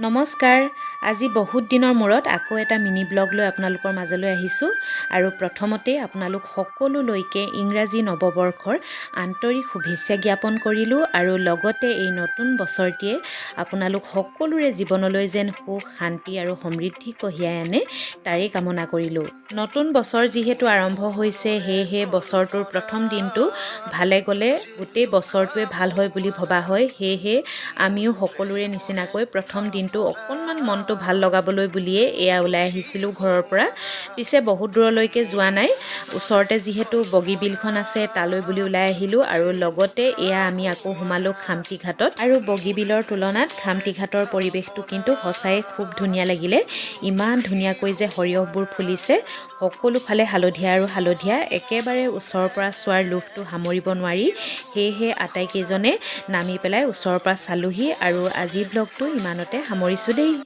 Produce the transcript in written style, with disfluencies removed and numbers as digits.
নমস্কাৰ। আজি বহুত দিনৰ মূৰত আকৌ এটা মিনি ব্লগ লৈ আপোনালোকৰ মাজলৈ আহিছোঁ আৰু প্ৰথমতে আপোনালোক সকলোলৈকে ইংৰাজী নৱবৰ্ষৰ আন্তৰিক শুভেচ্ছা জ্ঞাপন কৰিলোঁ আৰু লগতে এই নতুন বছৰটিয়ে আপোনালোক সকলোৰে জীৱনলৈ যেন সুখ শান্তি আৰু সমৃদ্ধি কঢ়িয়াই আনে তাৰে কামনা কৰিলোঁ। নতুন বছৰ যিহেতু আৰম্ভ হৈছে সেয়েহে বছৰটোৰ প্ৰথম দিনটো ভালে গ'লে গোটেই বছৰটোৱে ভাল হয় বুলি ভবা হয়। সেয়েহে আমিও সকলোৰে নিচিনাকৈ প্ৰথম দিনটো অকণমান মনটো ভাল লগাবলৈ বুলিয়ে এয়া ওলাই আহিছিলোঁ ঘৰৰ পৰা। পিছে বহুত দূৰলৈকে যোৱা নাই, ওচৰতে যিহেতু বগীবিলখন আছে তালৈ বুলি ওলাই আহিলোঁ আৰু লগতে এয়া আমি আকৌ সোমালোঁ খামটি ঘাটত। আৰু বগীবিলৰ তুলনাত খামটি ঘাটৰ পৰিৱেশটো কিন্তু সঁচাই খুব ধুনীয়া লাগিলে। ইমান ধুনীয়াকৈ যে সৰিয়হবোৰ ফুলিছে, সকলো ফালে হালধীয়া আৰু হালধীয়া, একেবাৰে ওচৰৰ পৰা চোৱাৰ লোভটো সামৰিব নোৱাৰি। সেয়েহে আটাইকেইজনে নামি পেলাই ওচৰৰ পৰা চালোহি আৰু আজিৰ ব্লগটো ইমানতে সামৰিছোঁ দেই।